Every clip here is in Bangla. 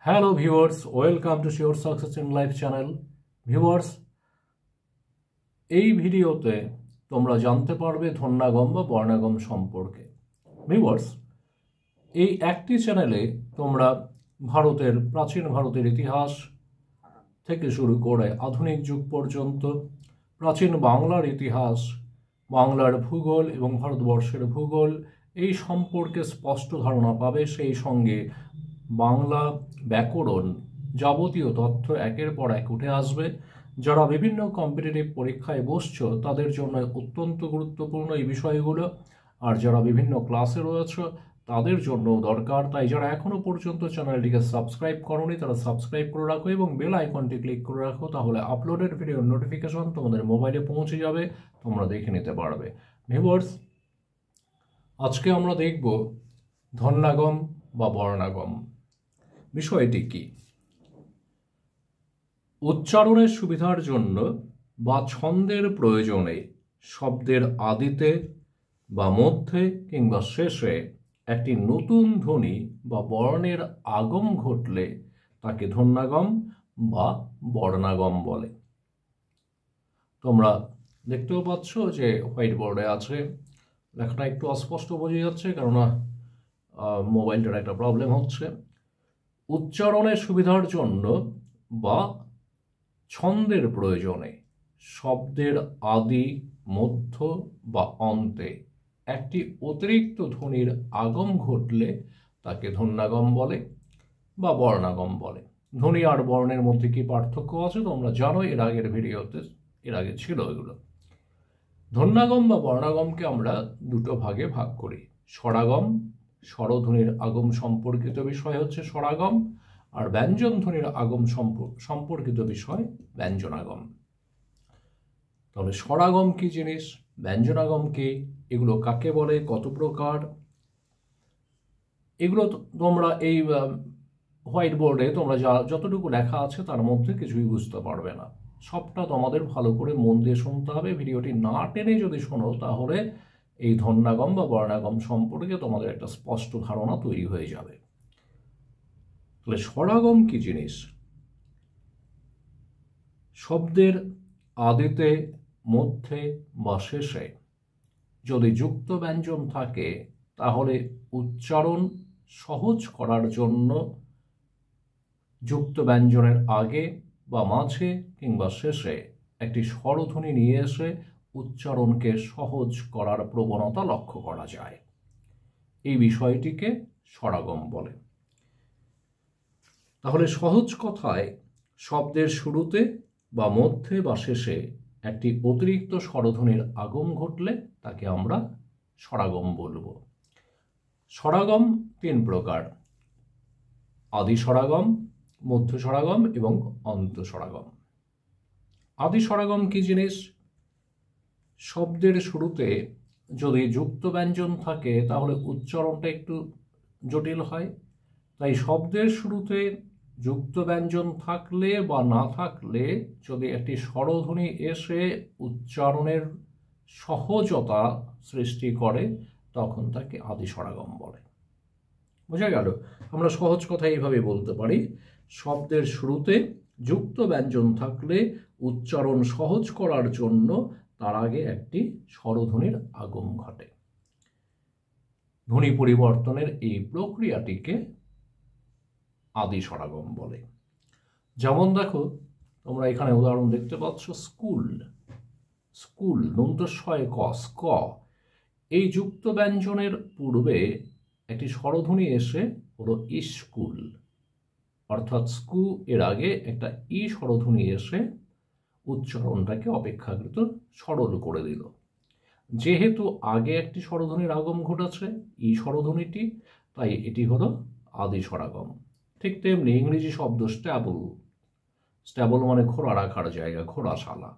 Hello viewers, welcome to sure success in life channel. Viewers, এই ভিডিওতে তোমরা জানতে পারবে ধ্বন্যাগম বা বর্ণাগম সম্পর্কে। ভিউয়ার্স, এই একটি চ্যানেলে তোমরা প্রাচীন ভারতের ইতিহাস থেকে শুরু করে আধুনিক যুগ পর্যন্ত প্রাচীন বাংলার ইতিহাস, বাংলার ভূগোল এবং ভারতবর্ষের ভূগোল এই সম্পর্কে স্পষ্ট ধারণা পাবে। সেই সঙ্গে বাংলা ব্যাকরণ যাবতীয় তথ্য একের পর এক উঠে আসবে। যারা বিভিন্ন কম্পিটিটিভ পরীক্ষায় বসছো তাদের জন্য অত্যন্ত গুরুত্বপূর্ণ এই বিষয়গুলো, আর যারা বিভিন্ন ক্লাসে রয়েছে তাদের জন্য দরকার। তাই যারা এখনো পর্যন্ত চ্যানেলটিকে সাবস্ক্রাইব করোনি তারা সাবস্ক্রাইব করে রাখো এবং বেল আইকনটি ক্লিক করে রাখো, তাহলে আপলোডেড ভিডিওর নোটিফিকেশন তোমাদের মোবাইলে পৌঁছে যাবে, তোমরা দেখে নিতে পারবে। ভিউয়ার্স, আজকে আমরা দেখব ধ্বন্যাগম বা বর্ণাগম। বিষয়টি কি? উচ্চারণের সুবিধার জন্য বা ছন্দের প্রয়োজনে শব্দের আদিতে বা মধ্যে কিংবা শেষে একটি নতুন ধ্বনি বা বর্ণের আগম ঘটলে তাকে ধ্বন্যাগম বা বর্ণাগম বলে। তোমরা দেখতেও পাচ্ছ যে হোয়াইট বোর্ডে আছে, লেখাটা একটু অস্পষ্ট বোঝা যাচ্ছে কেননা মোবাইলটার একটা প্রবলেম হচ্ছে। উচ্চারণের সুবিধার জন্য বা ছন্দের প্রয়োজনে শব্দের আদি, মধ্য বা অন্তে একটি অতিরিক্ত ধ্বনির আগম ঘটলে তাকে ধ্বন্যাগম বলে বা বর্ণাগম বলে। ধ্বনি আর বর্ণের মধ্যে কি পার্থক্য আছে তোমরা জানো, এর আগের ভিডিওতে এর আগে ছিল এগুলো। ধ্বন্যাগম বা বর্ণাগমকে আমরা দুটো ভাগে ভাগ করি। স্বরাগম, স্বরধ্বনির আগম সম্পর্কিত বিষয় হচ্ছে স্বরাগম, আর ব্যঞ্জন ধ্বনির আগম সম্পর্কিত বিষয় ব্যঞ্জনাগম। তাহলে স্বরাগম কি জিনিস, ব্যঞ্জনাগম কি, এগুলো কাকে বলে, কত প্রকার, এগুলো তোমরা এই হোয়াইট বোর্ডে তোমরা যতটুকু লেখা আছে তার মধ্যে কিছুই বুঝতে পারবে না। সবটা তোমাদের ভালো করে মন দিয়ে শুনতে হবে। ভিডিওটি না টেনে যদি শোনো তাহলে এই ধ্বন্যাগম বা বর্ণাগম সম্পর্কে তোমাদের একটা স্পষ্ট ধারণা তৈরি হয়ে যাবে। তাহলে স্বরাগম কি জিনিস? শব্দের আদিতে, মধ্যে বা শেষে যদি যুক্ত ব্যঞ্জন থাকে তাহলে উচ্চারণ সহজ করার জন্য যুক্ত ব্যঞ্জনের আগে বা মাঝে কিংবা শেষে একটি স্বরধ্বনি নিয়ে এসে উচ্চারণকে সহজ করার প্রবণতা লক্ষ্য করা যায়। এই বিষয়টিকে স্বরাগম বলে। তাহলে সহজ কথায় শব্দের শুরুতে বা মধ্যে বা শেষে একটি অতিরিক্ত স্বরধ্বনির আগম ঘটলে তাকে আমরা স্বরাগম বলবো। স্বরাগম তিন প্রকার: আদি স্বরাগম, মধ্য স্বরাগম এবং অন্ত স্বরাগম। আদি স্বরাগম কি জিনিস? শব্দের শুরুতে যদি যুক্ত ব্যঞ্জন থাকে তাহলে উচ্চারণটা একটু জটিল হয়। তাই শব্দের শুরুতে যুক্ত ব্যঞ্জন থাকলে বা না থাকলে যদি একটি স্বরধ্বনি এসে উচ্চারণের সহজতা সৃষ্টি করে তখন তাকে আদি স্বরাগম বলে। বোঝা গেল? আমরা সহজ কথা এইভাবে বলতে পারি, শব্দের শুরুতে যুক্ত ব্যঞ্জন থাকলে উচ্চারণ সহজ করার জন্য তার আগে একটি স্বরধ্বনির আগম ঘটে। ধ্বনি পরিবর্তনের এই প্রক্রিয়াটিকে আদি স্বরাগম বলে। যেমন দেখো, তোমরা এখানে উদাহরণ দেখতে পাচ্ছ, স্কুল, স্কুল দন্তস্বয় ক, স্ক, এই যুক্ত ব্যঞ্জনের পূর্বে একটি স্বরধ্বনি এসে হলো স্কুল, অর্থাৎ স্কু এর আগে একটা ই স্বরধ্বনি এসে উচ্চারণটাকে অপেক্ষাকৃত সরল করে দিল। যেহেতু আগে একটি স্বরধ্বনির আগম ঘটেছে ই স্বরধ্বনিটি, তাই এটি হলো আদি স্বরাগম। ঠিক তেমনি ইংরেজি শব্দ স্ট্যাবল, স্ট্যাবল মানে ঘোড়া রাখার জায়গা, ঘোড়াশালা।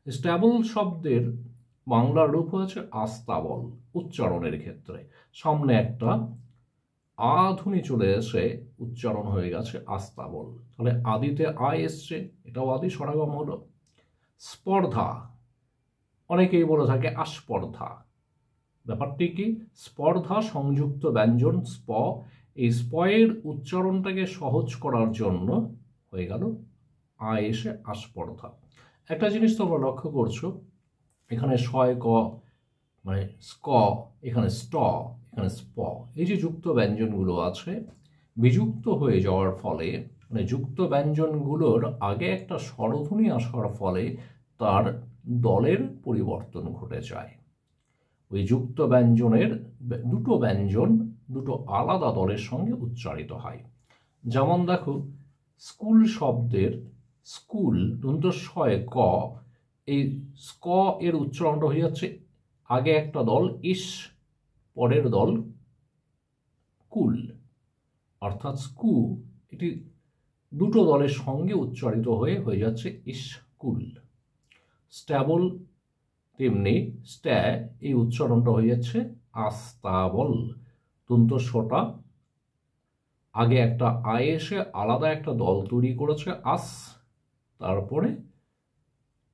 স্ট্যাবল শব্দের বাংলার রূপ হয়েছে আস্তাবল। উচ্চারণের ক্ষেত্রে সামনে একটা আ ধ্বনি চলে এসে উচ্চারণ হয়ে গেছে আস্তাবল, তাহলে আদিতে আ এসছে, এটাও আদি স্বরাগম হলো। স্পর্ধা, অনেকেই বলে থাকে আস্পর্ধা। ব্যাপারটি কি? স্পর্ধা সংযুক্ত ব্যঞ্জন স্প, এই স্পয়ের উচ্চারণটাকে সহজ করার জন্য হয়ে গেল আ এসে আস্পর্ধা। একটা জিনিস তোমরা লক্ষ্য করছো, এখানে শয় ক মানে স্ক, এখানে ষ্ট, এখানে স্প, এই যে যুক্ত ব্যঞ্জনগুলো আছে বিযুক্ত হয়ে যাওয়ার ফলে মানে যুক্ত ব্যঞ্জনগুলোর আগে একটা স্বরধ্বনি আসার ফলে তার দলের পরিবর্তন ঘটে যায়। ওই যুক্ত ব্যঞ্জনের দুটো ব্যঞ্জন দুটো আলাদা দলের সঙ্গে উচ্চারিত হয়। যেমন দেখো, স্কুল শব্দের স্কুল দন্তস্বয় ক, এই স্ক এর উচ্চারণটা হয়ে যাচ্ছে আগে একটা দল ইস, পরের দল কুল, অর্থাৎ স্কু এটি দুটো দলের সঙ্গে উচ্চারিত হয়ে যাচ্ছে স্কুল। স্ট্যাবল তেমনি স্ট্যা, এই উচ্চারণটা হয়ে যাচ্ছে আস্তাবল। দন্তস্বটা আগে একটা আয় এসে আলাদা একটা দল তৈরি করেছে আস, তারপরে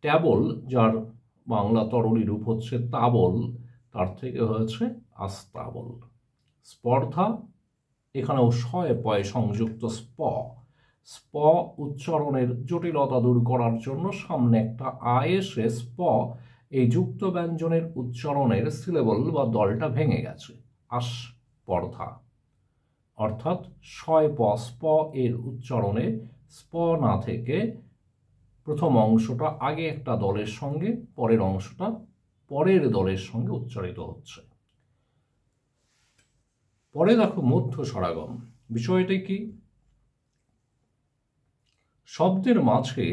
ট্যাবল যার বাংলা তরলী রূপ হচ্ছে তাবল, তার থেকে হয়েছে আস্তাবল। স্পর্ধা, এখানেও শয় পয় সংযুক্ত স্প, স্প উচ্চারণের জটিলতা দূর করার জন্য সামনে একটা আয় এসে স্প এই যুক্ত ব্যঞ্জনের উচ্চারণের সিলেবল বা দলটা ভেঙে গেছে, আস্পর্ধা। অর্থাৎ শয় প স্প এর উচ্চারণে স্প না থেকে প্রথম অংশটা আগে একটা দলের সঙ্গে, পরের অংশটা পরের দলের সঙ্গে উচ্চারিত হচ্ছে। পরে দেখো মধ্য স্বরাগম। বিষয়টি কি? শব্দের মাঝে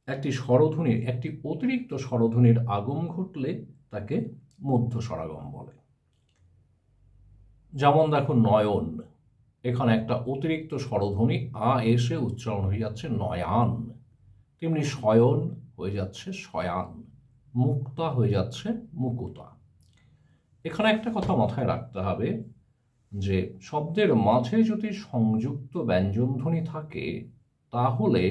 একটি স্বরধ্বনির একটি অতিরিক্ত স্বরধ্বনির আগম ঘটলে তাকে মধ্য স্বরাগম বলে। যেমন দেখো নয়ন, এখানে একটা অতিরিক্ত স্বরধ্বনি আ এসে উচ্চারণ হয়ে যাচ্ছে নয়ান। তেমনি শয়ন হয়ে যাচ্ছে শয়ান, মুক্তা হয়ে যাচ্ছে মুকুতা। এখানে একটা কথা মাথায় রাখতে হবে যে শব্দের মাঝে যদি সংযুক্ত ব্যঞ্জনধ্বনি থাকে তাহলে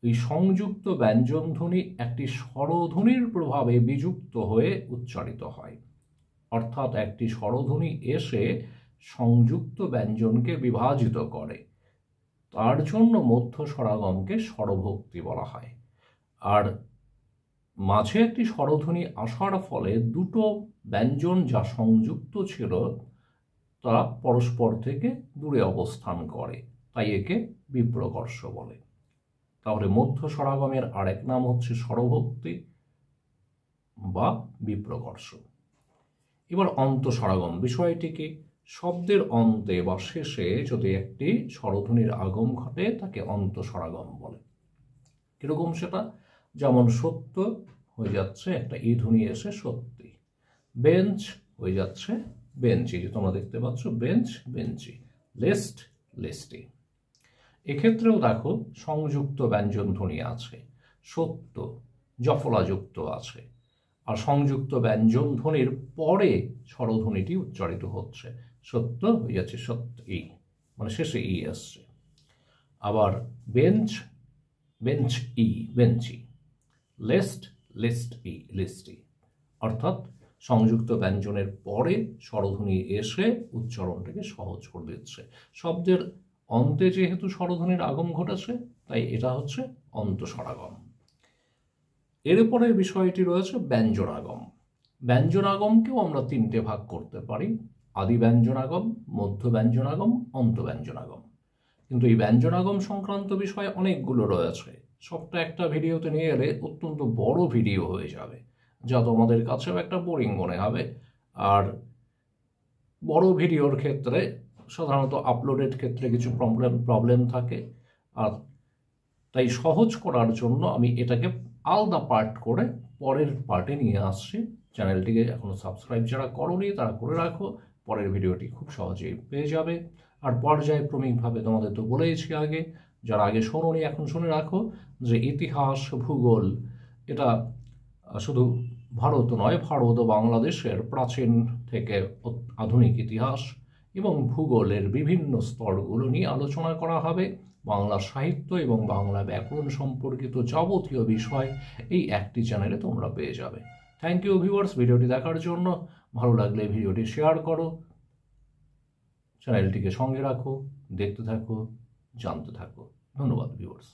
এই সংযুক্ত ব্যঞ্জনধ্বনি একটি স্বরধ্বনির প্রভাবে বিযুক্ত হয়ে উচ্চারিত হয়। অর্থাৎ একটি স্বরধ্বনি এসে সংযুক্ত ব্যঞ্জনকে বিভাজিত করে, তার জন্য মধ্য স্বরাগমকে স্বরভক্তি বলা হয়। আর মাঝে একটি স্বরধ্বনি আসার ফলে দুটো ব্যঞ্জন যা সংযুক্ত ছিল তা পরস্পর থেকে দূরে অবস্থান করে, তাই একে বিপ্রকর্ষ বলে। তাহলে মধ্য স্বরাগমের আরেক নাম হচ্ছে স্বরভক্তি বা বিপ্রকর্ষ। এবার অন্তঃস্বরাগম। বিষয়টি কি? শব্দের অন্তে বা শেষে যদি একটি স্বরধ্বনির আগম ঘটে তাকে অন্তঃস্বরাগম বলে। কিরকম সেটা? যেমন সত্য হয়ে যাচ্ছে একটা ই ধ্বনি এসে সত্যি, বেঞ্চ হয়ে যাচ্ছে বেঞ্চি, যে তোমরা দেখতে পাচ্ছ বেঞ্চ বেঞ্চি, লিস্ট লিস্টি। এক্ষেত্রেও দেখো সংযুক্ত ব্যঞ্জন ধ্বনি আছে, সত্য জফলাযুক্ত আছে, আর সংযুক্ত ব্যঞ্জন ধ্বনির পরে স্বরধ্বনিটি উচ্চারিত হচ্ছে, সত্য হয়ে যাচ্ছে সত্য ই, মানে শেষে ই আসছে। আবার বেঞ্চ বেঞ্চ ই বেঞ্চি, লিস্ট লিস্ট ই লিস্টি, অর্থাৎ সংযুক্ত ব্যঞ্জনের পরে স্বরধ্বনি এসে উচ্চারণটাকে সহজ করে দিচ্ছে। শব্দের অন্তে যেহেতু স্বরধ্বনির আগম ঘটেছে তাই এটা হচ্ছে অন্তঃস্বরাগম। এরপরের বিষয়টি রয়েছে ব্যঞ্জনাগম। ব্যঞ্জনাগমকেও আমরা তিনটে ভাগ করতে পারি, আদি ব্যঞ্জনাগম, মধ্য ব্যঞ্জনাগম, অন্ত ব্যঞ্জনাগম। কিন্তু এই ব্যঞ্জনাগম সংক্রান্ত বিষয় অনেকগুলো রয়েছে, সবটা একটা ভিডিওতে নিয়ে এলে অত্যন্ত বড় ভিডিও হয়ে যাবে, যা তোমাদের কাছেও একটা বোরিং মনে হবে। আর বড় ভিডিওর ক্ষেত্রে সাধারণত আপলোডের ক্ষেত্রে কিছু প্রবলেম থাকে, আর তাই সহজ করার জন্য আমি এটাকে আলাদা পার্ট করে পরের পার্টে নিয়ে আসছি। চ্যানেলটিকে এখনো সাবস্ক্রাইব যারা করোনি তারা করে রাখো, পরের ভিডিওটি খুব সহজেই পেয়ে যাবে। আর পর্যায়ক্রমিকভাবে তোমাদের তো বলেইছি আগে, যারা আগে শোনোনি এখন শুনে রাখো যে ইতিহাস ভূগোল এটা শুধু ভারত নয়, ভারত ও বাংলাদেশের প্রাচীন থেকে আধুনিক ইতিহাস এবং ভূগোলের বিভিন্ন স্তরগুলো নিয়ে আলোচনা করা হবে। বাংলা সাহিত্য এবং বাংলা ব্যাকরণ সম্পর্কিত যাবতীয় বিষয় এই একটি চ্যানেলে তোমরা পেয়ে যাবে। থ্যাংক ইউ ভিউয়ার্স ভিডিওটি দেখার জন্য। ভালো লাগলে ভিডিওটি শেয়ার করো। চ্যানেলটিকে সঙ্গে রাখো, দেখতে থাকো, জানতে থাকো। ধন্যবাদ ভিউয়ার্স।